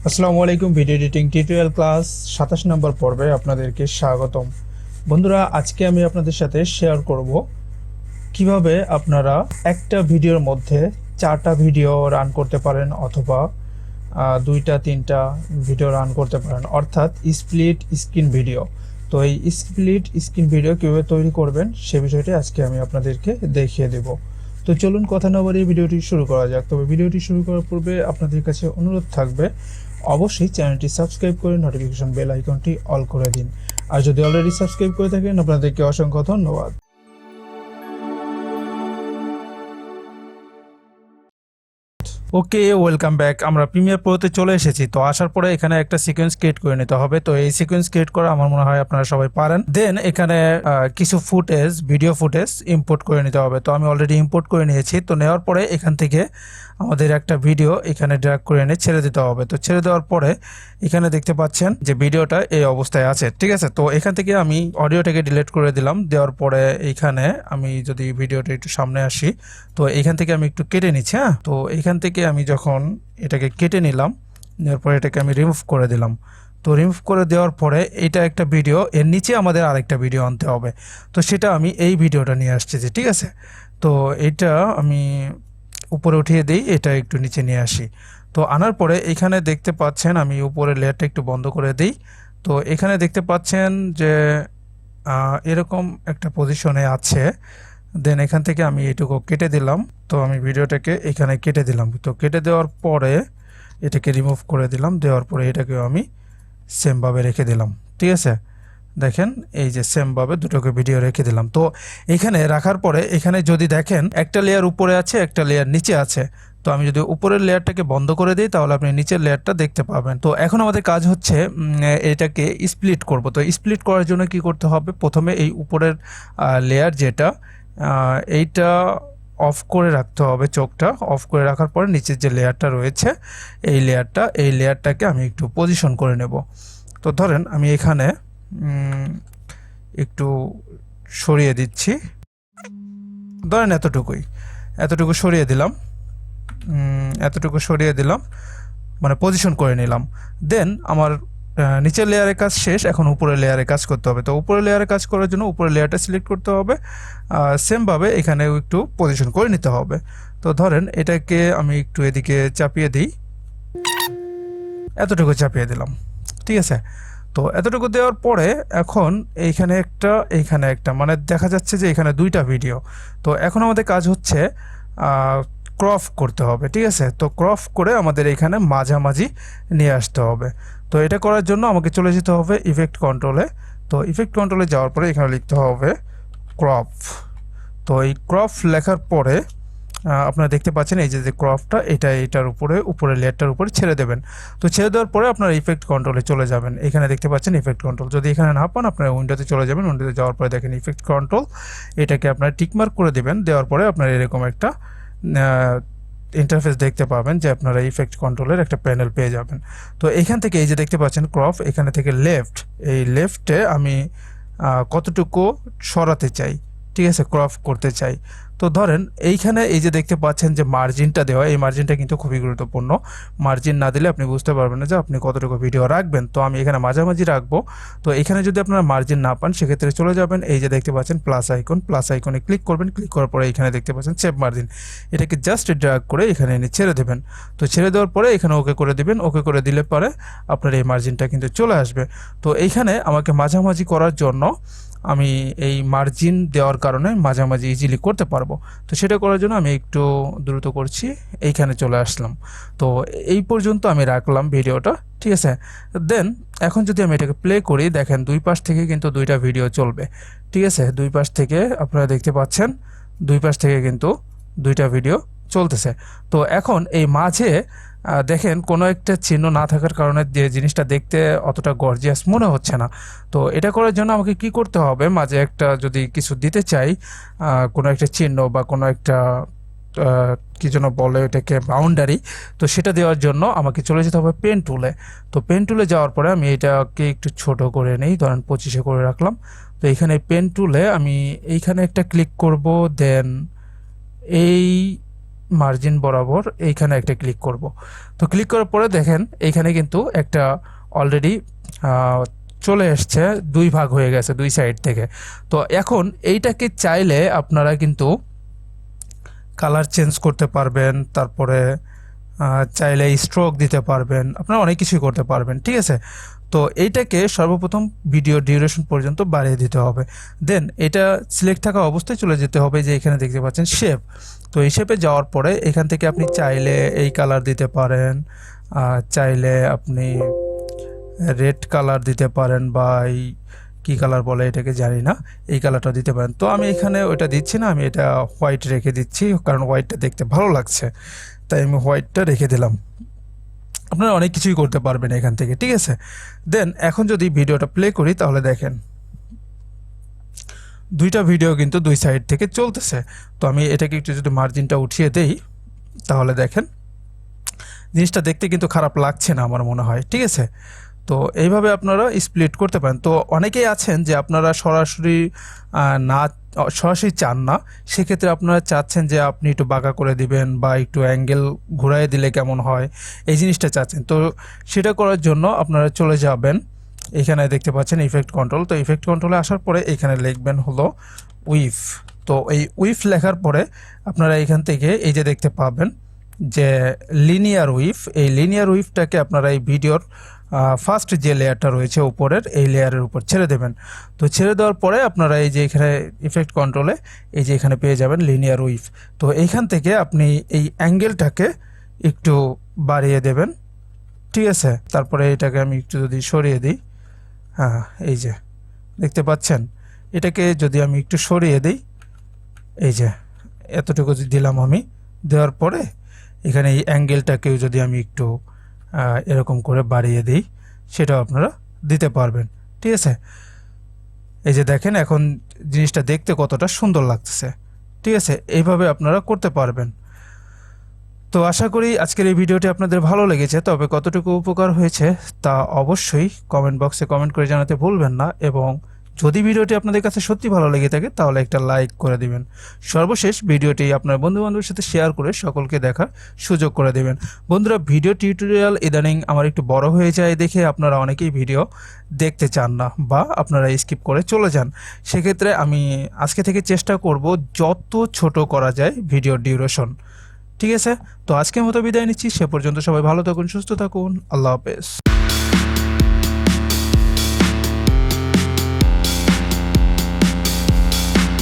আসসালামু আলাইকুম। Video editing tutorial class 27 নম্বর পর্বে আপনাদেরকে স্বাগতম। বন্ধুরা, আজকে আমি আপনাদের সাথে শেয়ার করব কিভাবে আপনারা একটা ভিডিওর মধ্যে 4টা ভিডিও রান করতে পারেন অথবা 2টা 3টা ভিডিও রান করতে পারেন, অর্থাৎ স্প্লিট স্ক্রিন ভিডিও। তো এই স্প্লিট স্ক্রিন ভিডিও কীভাবে তৈরি করবেন সে বিষয়টি আজকে আমি আপনাদেরকে দেখিয়ে দেব। তো চলুন কথা না বাড়িয়ে ভিডিওটি শুরু করা যাক। তবে ভিডিওটি শুরু করার পূর্বে আপনাদের কাছে অনুরোধ থাকবে, অবশ্যই চ্যানেলটি সাবস্ক্রাইব করে নোটিফিকেশন বেল আইকনটি অল করে দিন। আর যদি অলরেডি সাবস্ক্রাইব করে থাকেন, আপনাদেরকে অসংখ্য ধন্যবাদ। ওকে, ওয়েলকাম ব্যাক। আমরা প্রিমিয়ার প্রোতে চলে এসেছি। তো আসার পরে এখানে একটা সিকোয়েন্স ক্রিয়েট করে নিতে হবে। তো এই সিকোয়েন্স ক্রিয়েট করা আমার মনে হয় আপনারা সবাই পারেন। দেন এখানে কিছু ফুটেজ, ভিডিও ফুটেজ ইম্পোর্ট করে নিতে হবে। তো আমি অলরেডি ইম্পোর্ট করে নিয়েছি। তো নেওয়ার পরে এখান থেকে আমাদের একটা ভিডিও এখানে ড্র্যাগ করে এনে ছেড়ে দিতে হবে। তো ছেড়ে দেওয়ার পরে এখানে দেখতে পাচ্ছেন যে ভিডিওটা এই অবস্থায় আছে, ঠিক আছে। তো এখান থেকে আমি অডিওটাকে ডিলিট করে দিলাম। দেওয়ার পরে এইখানে আমি যদি ভিডিওটা একটু সামনে আসি, তো এখান থেকে আমি একটু কেটে নিচ্ছি। হ্যাঁ, তো এখান থেকে আমি যখন এটাকে কেটে নিলাম, নেওয়ার পরে এটাকে আমি রিমুভ করে দিলাম। তো রিমুভ করে দেওয়ার পরে এটা একটা ভিডিও, এর নিচে আমাদের আরেকটা ভিডিও আনতে হবে। তো সেটা আমি এই ভিডিওটা নিয়ে আসছি, ঠিক আছে। তো এটা আমি উপরে উঠিয়ে দিই, এটা একটু নিচে নিয়ে আসি। তো আনার পরে এখানে দেখতে পাচ্ছেন আমি উপরের লেয়ারটা একটু বন্ধ করে দিই। তো এখানে দেখতে পাচ্ছেন যে এরকম একটা পজিশনে আছে। দেন এখান থেকে আমি এটুকু কেটে দিলাম। তো আমি ভিডিওটাকে এখানে কেটে দিলাম। তো কেটে দেওয়ার পরে এটাকে রিমুভ করে দিলাম। দেওয়ার পরে এটাকেও আমি সেমভাবে রেখে দিলাম, ঠিক আছে। দেখেন এই যে সেমভাবে দুটোকে ভিডিও রেখে দিলাম। তো এখানে রাখার পরে এখানে যদি দেখেন একটা লেয়ার উপরে আছে, একটা লেয়ার নিচে আছে। তো আমি যদি উপরের লেয়ারটাকে বন্ধ করে দিই তাহলে আপনি নিচের লেয়ারটা দেখতে পাবেন। তো এখন আমাদের কাজ হচ্ছে এটাকে স্প্লিট করব। তো স্প্লিট করার জন্য কি করতে হবে, প্রথমে এই উপরের লেয়ার যেটা এইটা অফ করে রাখতে হবে, চোখটা অফ করে রাখার পরে নিচের যে লেয়ারটা রয়েছে এই লেয়ারটাকে আমি একটু পজিশন করে নেব। তো ধরেন আমি এখানে একটু সরিয়ে দিচ্ছি, ধরেন এতটুকু সরিয়ে দিলাম, মানে পজিশন করে নিলাম। দেন আমার নিচের লেয়ারের কাজ শেষ, এখন উপরের লেয়ারে কাজ করতে হবে। তো উপরের লেয়ারে কাজ করার জন্য উপরের লেয়ারটা সিলেক্ট করতে হবে, সেমভাবে এখানেও একটু পজিশন করে নিতে হবে। তো ধরেন এটাকে আমি একটু এদিকে চাপিয়ে দিই, এতটুকু চাপিয়ে দিলাম, ঠিক আছে। তো এতটুকু দেওয়ার পরে এখন এইখানে একটা মানে দেখা যাচ্ছে যে এখানে 2টা ভিডিও। তো এখন আমাদের কাজ হচ্ছে ক্রপ করতে হবে, ঠিক আছে। তো ক্রপ করে আমাদের এখানে মাঝামাঝি নিয়ে আসতে হবে। তো এটা করার জন্য আমাকে চলে যেতে হবে ইফেক্ট কন্ট্রোলে। তো ইফেক্ট কন্ট্রোলে যাওয়ার পরে এখানে লিখতে হবে ক্রপ। তো এই ক্রপ লেখার পরে আপনারা দেখতে পাচ্ছেন এই যে ক্রপটা এটার উপরে লেয়ারটার উপরে ছেড়ে দেবেন। তো ছেড়ে দেওয়ার পরে আপনারা ইফেক্ট কন্ট্রোলে চলে যাবেন। এখানে দেখতে পাচ্ছেন ইফেক্ট কন্ট্রোল। যদি এখানে না পান আপনারা উইন্ডোতে চলে যাবেন। উইন্ডোতে যাওয়ার পরে দেখেন ইফেক্ট কন্ট্রোল, এটাকে আপনারা টিকমার্ক করে দেবেন। দেওয়ার পরে আপনারা এরকম একটা ইন্টারফেস দেখতে পাবেন যে আপনারা ইফেক্ট কন্ট্রোলের একটা প্যানেল পেয়ে যাবেন। তো এখান থেকে এই যে দেখতে পাচ্ছেন ক্রপ, এখানে থেকে এই লেফটে আমি কতটুকু সরাতে চাই, ঠিক আছে, ক্রপ করতে চাই। তো ধরেন এইখানে এই যে দেখতে পাচ্ছেন যে মার্জিনটা দেওয়া, এই মার্জিনটা কিন্তু খুবই গুরুত্বপূর্ণ। মার্জিন না দিলে আপনি বুঝতে পারবেন না যে আপনি কতটুকু ভিডিও রাখবেন। তো আমি এখানে মাঝামাঝি রাখবো। তো এখানে যদি আপনারা মার্জিন না পান সেক্ষেত্রে চলে যাবেন এই যে দেখতে পাচ্ছেন প্লাস আইকনে ক্লিক করবেন। ক্লিক করার পরে এখানে দেখতে পাচ্ছেন সেভ মার্জিন, এটাকে জাস্ট ড্র্যাগ করে এখানে এনে ছেড়ে দেবেন। তো ছেড়ে দেওয়ার পরে এখানে ওকে করে দিবেন। ওকে করে দিলে পরে আপনার এই মার্জিনটা কিন্তু চলে আসবে। তো এইখানে আমাকে মাঝামাঝি করার জন্য আমি এই মার্জিন দেওয়ার কারণে মাঝামাঝি ইজিলি করতে পারবো। তো সেটা করার জন্য আমি একটু দ্রুত করছি, এইখানে চলে আসলাম। তো এই পর্যন্ত আমি রাখলাম ভিডিওটা, ঠিক আছে। দেন এখন যদি আমি এটাকে প্লে করি, দেখেন দুই পাশ থেকে কিন্তু 2টা ভিডিও চলবে, ঠিক আছে। দুই পাশ থেকে আপনারা দেখতে পাচ্ছেন দুই পাশ থেকে কিন্তু 2টা ভিডিও চলতেছে। তো এখন এই মাঝে দেখেন কোনো একটা চিহ্ন না থাকার কারণে যে জিনিসটা দেখতে অতটা গর্জিয়াস মনে হচ্ছে না। তো এটা করার জন্য আমাকে কি করতে হবে, মাঝে একটা যদি কিছু দিতে চাই, কোনো একটা চিহ্ন বা কোনো একটা কি যেন বলে এটাকে বাউন্ডারি, তো সেটা দেওয়ার জন্য আমাকে চলে যেতে হবে পেন টুলে। তো পেন টুলে যাওয়ার পরে আমি এটাকে একটু ছোট করে নেই, ধরেন 25-এ করে রাখলাম। তো এইখানে পেন টুলে আমি এইখানে একটা ক্লিক করব। দেন এই মার্জিন বরাবর এইখানে একটা ক্লিক করব। তো ক্লিক করার পরে দেখেন এইখানে কিন্তু একটা অলরেডি চলে এসছে, 2 ভাগ হয়ে গেছে 2 সাইড থেকে। তো এখন এইটাকে চাইলে আপনারা কিন্তু কালার চেঞ্জ করতে পারবেন, তারপরে চাইলে স্ট্রোক দিতে পারবেন, আপনারা অনেক কিছুই করতে পারবেন, ঠিক আছে। তো এইটাকে সর্বপ্রথম ভিডিও ডিউরেশন পর্যন্ত বাড়িয়ে দিতে হবে। দেন এটা সিলেক্ট থাকা অবস্থায় চলে যেতে হবে, যে এখানে দেখতে পাচ্ছেন শেপ। তো এই শেপে যাওয়ার পরে এখান থেকে আপনি চাইলে এই কালার দিতে পারেন, চাইলে আপনি রেড কালার দিতে পারেন, বা এই কী কালার বলে এটাকে জানি না, এই কালারটা দিতে পারেন। তো আমি এখানে ওইটা দিচ্ছি না, আমি এটা হোয়াইট রেখে দিচ্ছি, কারণ হোয়াইটটা দেখতে ভালো লাগছে, তাই আমি হোয়াইটটা রেখে দিলাম। আপনারা অনেক কিছুই করতে পারবেন এখান থেকে, ঠিক আছে। দেন এখন যদি ভিডিওটা প্লে করি তাহলে দেখেন দুইটা ভিডিও কিন্তু 2 সাইড থেকে চলতেছে। তো আমি এটাকে একটু যদি মার্জিনটা উঠিয়ে দেই তাহলে দেখেন জিনিসটা দেখতে কিন্তু খারাপ লাগছে না আমার মনে হয়, ঠিক আছে। তো এইভাবে আপনারা স্প্লিট করতে পারেন। তো অনেকেই আছেন যে আপনারা সরাসরি না সরাসরি চান না, সেক্ষেত্রে আপনারা চাচ্ছেন যে আপনি একটু বাঁকা করে দিবেন বা একটু অ্যাঙ্গেল ঘুরাই দিলে কেমন হয়, এই জিনিসটা চাচ্ছেন। তো সেটা করার জন্য আপনারা চলে যাবেন, এখানে দেখতে পাচ্ছেন ইফেক্ট কন্ট্রোল। তো ইফেক্ট কন্ট্রোলে আসার পরে এখানে লিখবেন হলো উইফ। তো এই উইফ লেখার পরে আপনারা এখান থেকে এই যে দেখতে পাবেন যে লিনিয়ার উইফ, এই লিনিয়ার উইফটাকে আপনারা এই ভিডিওর ফার্স্ট যে লেয়ারটা রয়েছে উপরের, এই লেয়ারের উপর ছেড়ে দেবেন। তো ছেড়ে দেওয়ার পরে আপনারা এই যে এখানে ইফেক্ট কন্ট্রোলে এই যে এখানে পেয়ে যাবেন লিনিয়ার উইফ। তো এইখান থেকে আপনি এই অ্যাঙ্গেলটাকে একটু বাড়িয়ে দেবেন, ঠিক আছে। তারপরে এটাকে আমি একটু যদি সরিয়ে দিই, হ্যাঁ এই যে দেখতে পাচ্ছেন, এটাকে যদি আমি একটু সরিয়ে দিই, এই যে এতটুকু দিলাম আমি, দেওয়ার পরে এখানে এই অ্যাঙ্গেলটাকেও যদি আমি একটু এরকম করে বাড়িয়ে দিই, সেটাও আপনারা দিতে পারবেন, ঠিক আছে। এই যে দেখেন এখন জিনিসটা দেখতে কতটা সুন্দর লাগতেছে, ঠিক আছে। এইভাবে আপনারা করতে পারবেন। তো আশা করি আজকের এই ভিডিওটি আপনাদের ভালো লেগেছে, তবে কতটুকু উপকার হয়েছে তা অবশ্যই কমেন্ট বক্সে কমেন্ট করে জানাতে ভুলবেন না, এবং যদি ভিডিওটি আপনাদের কাছে সত্যি ভালো লেগে থাকে তাহলে একটা লাইক করে দিবেন। সর্বশেষ ভিডিওটি আপনার বন্ধুবান্ধবের সাথে শেয়ার করে সকলকে দেখার সুযোগ করে দেবেন। বন্ধুরা, ভিডিও টিউটোরিয়াল ইদানিং আমার একটু বড় হয়ে যায় দেখে আপনারা অনেকেই ভিডিও দেখতে চান না, বা আপনারা স্কিপ করে চলে যান। সেক্ষেত্রে আমি আজকে থেকে চেষ্টা করব যত ছোট করা যায় ভিডিও ডিউরেশন, ঠিক আছে। তো আজকের মতো বিদায় নিচ্ছি, সে পর্যন্ত সবাই ভালো থাকুন, সুস্থ থাকুন, আল্লাহ হাফেজ।